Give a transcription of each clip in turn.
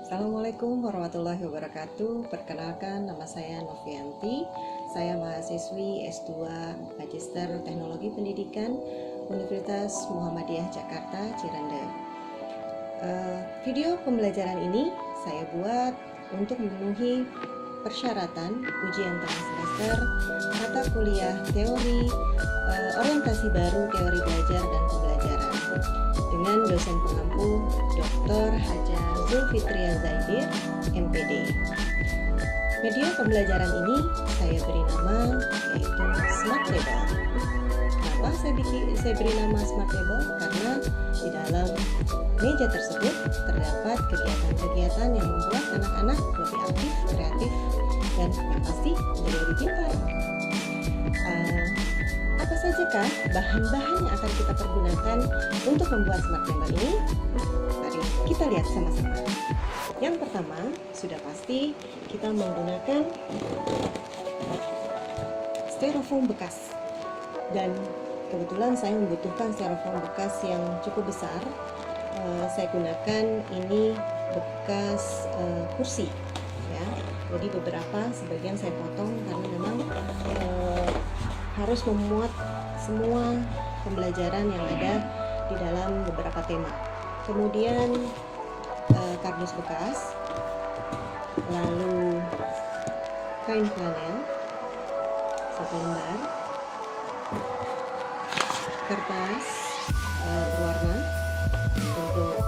Assalamualaikum warahmatullahi wabarakatuh. Perkenalkan, nama saya Novianti. Saya mahasiswi S2 Magister Teknologi Pendidikan Universitas Muhammadiyah Jakarta, Cirende. Video pembelajaran ini saya buat untuk memenuhi persyaratan ujian tengah semester mata kuliah teori orientasi baru teori belajar dan pembelajaran dengan dosen pengampu Dr. Haja Zulfitria Zaidir, MPD. Media pembelajaran ini saya beri nama yaitu Smart Table. Kenapa saya beri nama Smart Table? Karena di dalam meja tersebut terdapat kegiatan-kegiatan yang membuat anak-anak lebih aktif, kreatif, dan yang pasti menjadi lebih pintar. Apa sajakah bahan-bahan yang akan kita pergunakan untuk membuat Smart Table ini? Mari kita lihat sama-sama. Yang pertama, sudah pasti kita menggunakan styrofoam bekas. Dan kebetulan saya membutuhkan styrofoam bekas yang cukup besar. Saya gunakan ini bekas kursi, ya. Jadi sebagian saya potong karena memang harus memuat semua pembelajaran yang ada di dalam beberapa tema. Kemudian kardus bekas, lalu kain flanel 1 lembar, kertas berwarna untuk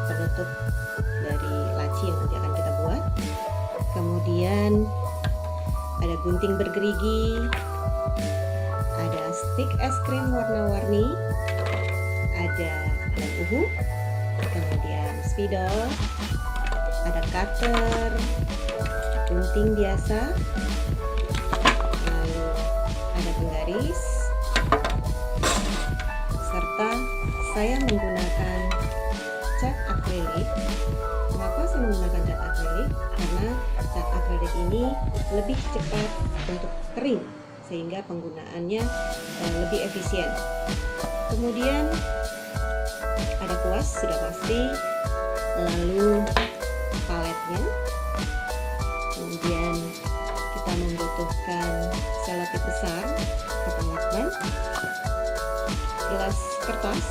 penutup dari laci yang nanti akan kita buat. Kemudian ada gunting bergerigi, ada stik es krim warna-warni, ada lem uhu, kemudian spidol, ada cutter, gunting biasa, lalu ada penggaris, serta saya menggunakan cat akrilik. Kenapa saya menggunakan cat akrilik? Karena cat akrilik ini lebih cepat untuk kering sehingga penggunaannya lebih efisien. Kemudian ada kuas sudah pasti, lalu paletnya, kemudian kita membutuhkan selotip besar atau lakban, gelas kertas,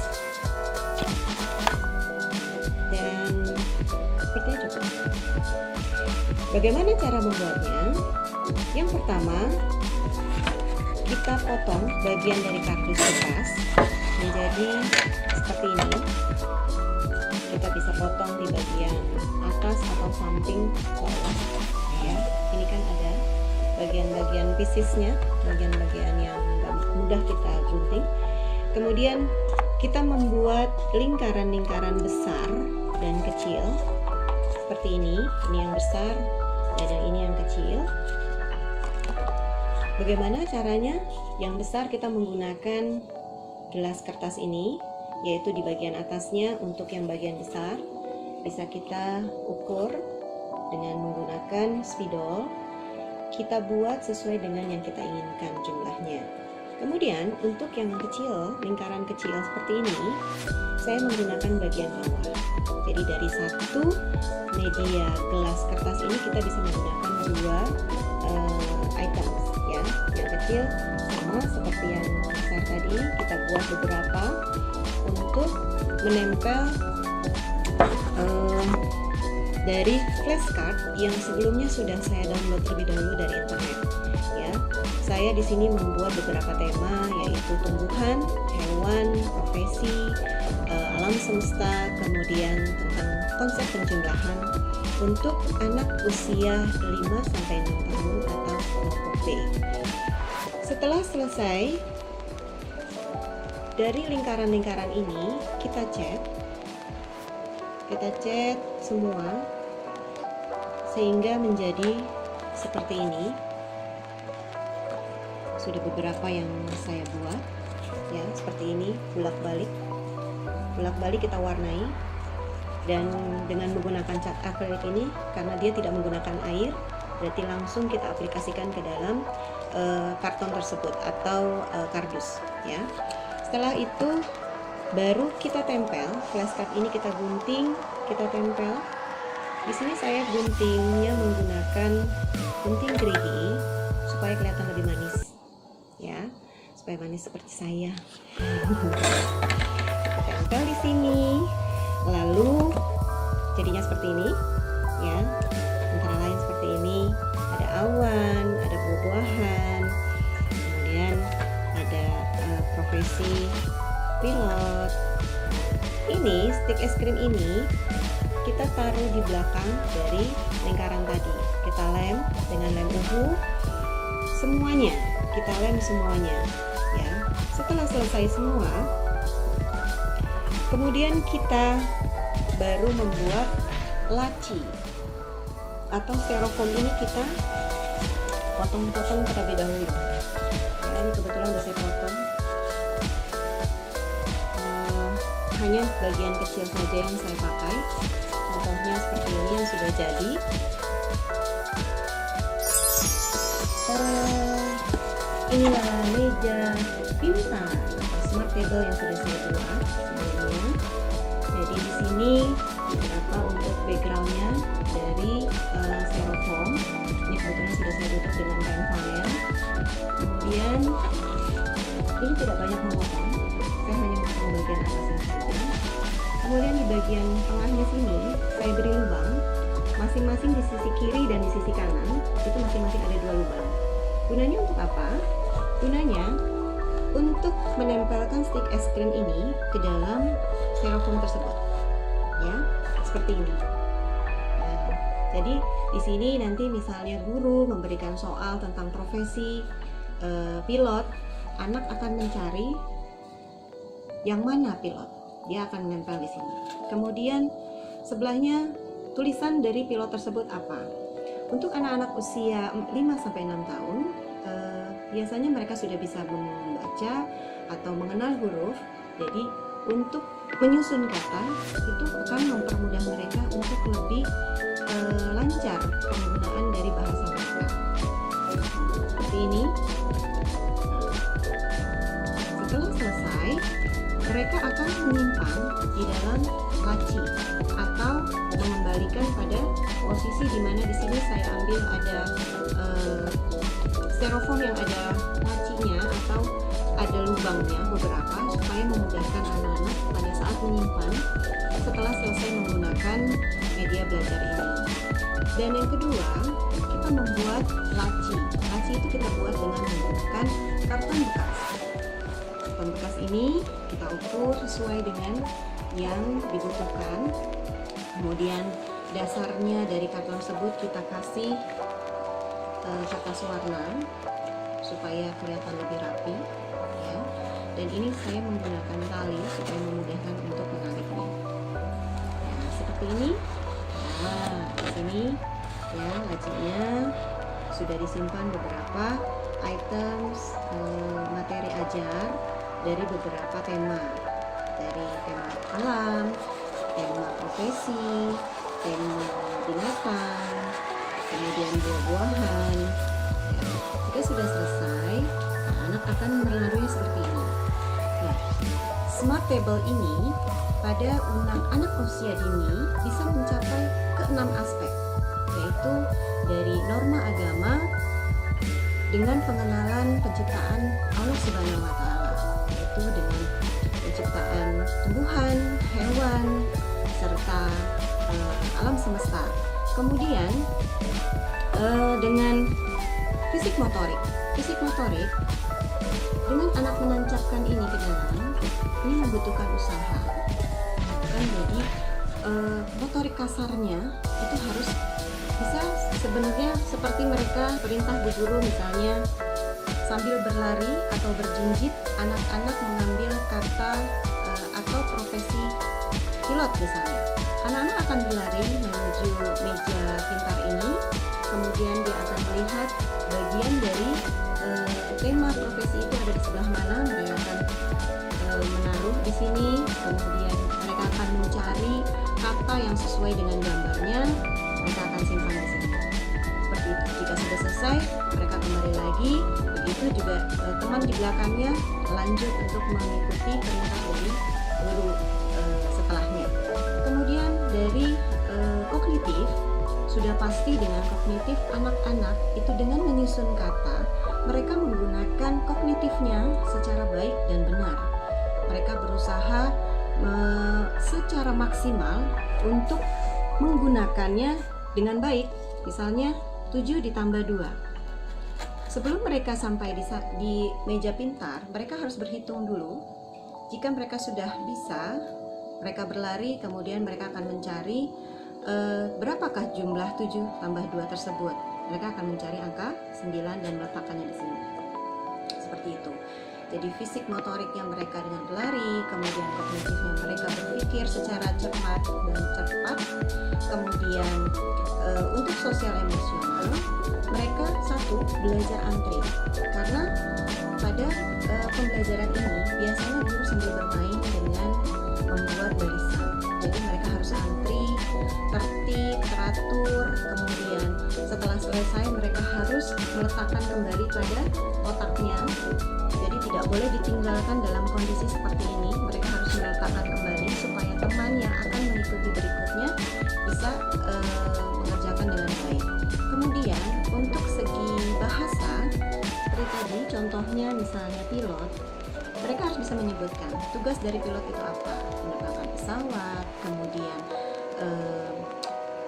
dan sepertinya cukup. Bagaimana cara membuatnya? Yang pertama, kita potong bagian dari kardus bekas menjadi seperti ini. Kita bisa potong di bagian atas atau samping bawah, ya. Ini kan ada bagian-bagian piecesnya, bagian-bagian yang mudah kita gunting. Kemudian kita membuat lingkaran-lingkaran besar dan kecil seperti ini yang besar dan yang ini yang kecil. Bagaimana caranya? Yang besar kita menggunakan gelas kertas ini, yaitu di bagian atasnya. Untuk yang bagian besar bisa kita ukur dengan menggunakan spidol. Kita buat sesuai dengan yang kita inginkan jumlahnya. Kemudian untuk yang kecil, lingkaran kecil seperti ini, saya menggunakan bagian bawah. Jadi dari satu media gelas kertas ini kita bisa menggunakan 2 item, ya. Yang kecil sama seperti yang besar tadi, kita buat beberapa untuk menempel dari flashcard yang sebelumnya sudah saya download terlebih dahulu dari internet, ya. Saya di sini membuat beberapa tema, yaitu tumbuhan, hewan, profesi, alam semesta, kemudian tentang konsep penjumlahan untuk anak usia 5-6 tahun atau kelompok B. Setelah selesai dari lingkaran-lingkaran ini, kita cat semua sehingga menjadi seperti ini. Sudah beberapa yang saya buat, ya, seperti ini, bolak-balik kita warnai. Dan dengan menggunakan cat akrilik ini, karena dia tidak menggunakan air, berarti langsung kita aplikasikan ke dalam karton tersebut atau kardus, ya. Setelah itu baru kita tempel flashcard ini, kita gunting, kita tempel Di sini saya guntingnya menggunakan gunting gerigi supaya kelihatan lebih manis, ya, supaya manis seperti saya. Tempel di sini, lalu jadinya seperti ini, ya. Antara lain seperti ini, ada awan, ada buah-buahan, kemudian ada profesi pilot. Ini stik es krim ini kita taruh di belakang dari lingkaran tadi. Kita lem dengan lem uhu semuanya, kita lem semuanya, ya. Setelah selesai semua, kemudian kita baru membuat laci atau styrofoam. Ini kita potong-potong terlebih dahulu. Ya, ini kebetulan udah saya potong. Hanya bagian kecil saja yang saya pakai. Contohnya seperti ini yang sudah jadi. Inilah meja pintar atau smart table yang sudah saya buat sebelumnya. Jadi di sini beberapa untuk backgroundnya dari styrofoam. Ini kebetulan sudah saya tutup dengan kain flanel. Kemudian ini tidak banyak memotong, saya hanya memotong bagian atasnya saja. Kemudian di bagian tengahnya sini saya beri lubang, masing-masing di sisi kiri dan di sisi kanan itu masing-masing ada 2 lubang. Gunanya untuk apa? Gunanya untuk menempelkan stik es krim ini ke dalam styrofoam tersebut, ya, seperti ini. Nah, jadi di sini nanti misalnya guru memberikan soal tentang profesi pilot, anak akan mencari yang mana pilot, dia akan menempel di sini. Kemudian sebelahnya tulisan dari pilot tersebut apa. Untuk anak-anak usia 5-6 tahun, biasanya mereka sudah bisa membaca atau mengenal huruf. Jadi untuk menyusun kata itu akan mempermudah mereka untuk lebih lancar penggunaan dari bahasa mereka. Seperti ini. Setelah selesai, mereka akan menyimpan di dalam laci atau mengembalikan pada posisi di mana di sini saya ambil ada styrofoam yang ada lacinya atau ada lubangnya beberapa supaya memudahkan anak-anak pada saat menyimpan setelah selesai menggunakan media belajar ini. Dan yang kedua, kita membuat laci. Laci itu kita buat dengan menggunakan karton bekas. Karton bekas ini kita ukur sesuai dengan yang dibutuhkan. Kemudian dasarnya dari karton tersebut kita kasih kertas warna supaya kelihatan lebih rapi, ya. Dan ini saya menggunakan tali supaya memudahkan untuk menariknya. Nah, seperti ini. Nah, di sini ya lacinya sudah disimpan beberapa items materi ajar dari beberapa tema, dari tema alam, tema profesi, tema binatang, kemudian buah-buahan. Jika sudah selesai, anak akan menaruhnya seperti ini. Nah, smart table ini pada anak usia dini bisa mencapai ke 6 aspek, yaitu dari norma agama dengan pengenalan penciptaan Allah Subhanahu wa Ta'ala, yaitu dengan penciptaan tumbuhan, hewan, serta alam semesta. Kemudian dengan fisik motorik dengan anak menancapkan ini ke dalam, ini membutuhkan usaha. Kan jadi motorik kasarnya itu harus bisa sebenarnya seperti mereka perintah bu guru misalnya sambil berlari atau berjinjit, anak-anak mengambil kata atau profesi pilot misalnya. Anak-anak akan berlari menuju meja pintar ini, kemudian dia akan melihat bagian dari tema profesi itu ada di sebelah mana, mereka akan menaruh di sini, kemudian mereka akan mencari kata yang sesuai dengan gambarnya, mereka akan simpan di sini. Seperti itu. Jika sudah selesai, mereka kembali lagi. Begitu juga teman di belakangnya lanjut untuk mengikuti perintah dari guru setelahnya. Kemudian dari kognitif sudah pasti dengan kognitif anak-anak itu dengan menyusun kata, mereka menggunakan kognitifnya secara baik dan benar. Mereka berusaha secara maksimal untuk menggunakannya dengan baik. Misalnya 7 ditambah 2. Sebelum mereka sampai di meja pintar, mereka harus berhitung dulu. Jika mereka sudah bisa, mereka berlari, kemudian mereka akan mencari berapakah jumlah 7 tambah 2 tersebut. Mereka akan mencari angka 9 dan meletakkannya di sini. Seperti itu. Jadi fisik motoriknya mereka dengan berlari, kemudian kognitifnya mereka berpikir secara cepat dan cepat. Kemudian untuk sosial emosional, mereka satu belajar antri. Karena pada pembelajaran ini biasanya guru sambil bermain dengan membuat barisan. Jadi mereka harus antri, tertib, teratur. Kemudian setelah selesai mereka harus meletakkan kembali pada otaknya. Jadi tidak boleh ditinggalkan dalam kondisi seperti ini. Mereka harus meletakkan kembali supaya teman yang akan mengikuti berikutnya bisa mengerjakan dengan baik. Kemudian untuk segi bahasa, seperti tadi contohnya misalnya pilot, mereka harus bisa menyebutkan tugas dari pilot itu apa, menerbangkan pesawat, kemudian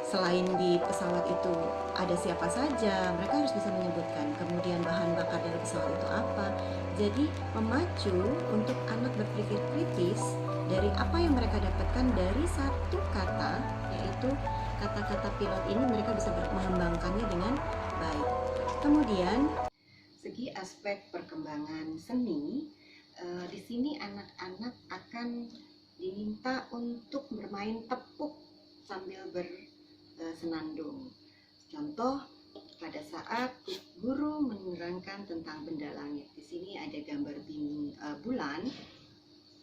selain di pesawat itu ada siapa saja, mereka harus bisa menyebutkan. Kemudian bahan bakar dari pesawat itu apa. Jadi memacu untuk anak berpikir kritis dari apa yang mereka dapatkan dari satu kata, yaitu kata-kata pilot ini mereka bisa mengembangkannya dengan baik. Kemudian segi aspek perkembangan seni, di sini anak-anak akan diminta untuk bermain tepuk sambil bersenandung. Contoh, pada saat guru menerangkan tentang benda langit, di sini ada gambar bulan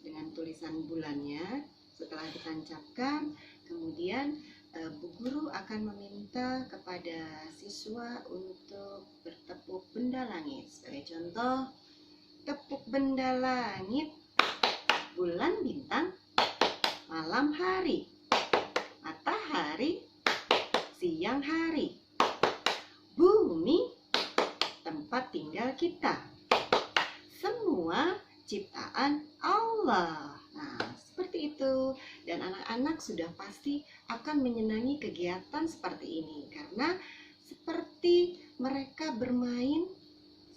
dengan tulisan bulannya. Setelah ditancapkan, kemudian Bu Guru akan meminta kepada siswa untuk bertepuk benda langit. Sebagai contoh, tepuk benda langit, bulan, bintang, malam hari, matahari, siang hari, bumi, tempat tinggal kita, semua ciptaan Allah. Nah, seperti itu. Dan anak-anak sudah pasti akan menyenangi kegiatan seperti ini karena seperti mereka bermain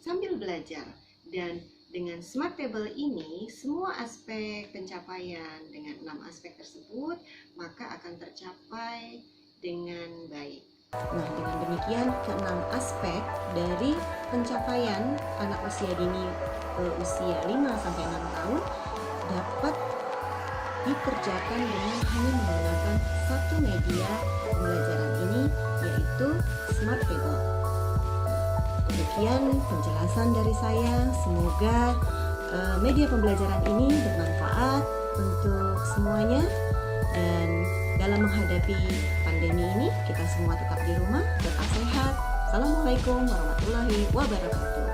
sambil belajar. Dan dengan Smart Table ini, semua aspek pencapaian dengan 6 aspek tersebut maka akan tercapai dengan baik. Nah, dengan demikian ke-6 aspek dari pencapaian anak usia dini usia 5 sampai 6 tahun dapat dikerjakan dengan hanya menggunakan satu media pembelajaran ini, yaitu Smart Table. Demikian penjelasan dari saya. Semoga media pembelajaran ini bermanfaat untuk semuanya, dan dalam menghadapi pandemi ini kita semua tetap di rumah, tetap sehat. Assalamualaikum warahmatullahi wabarakatuh.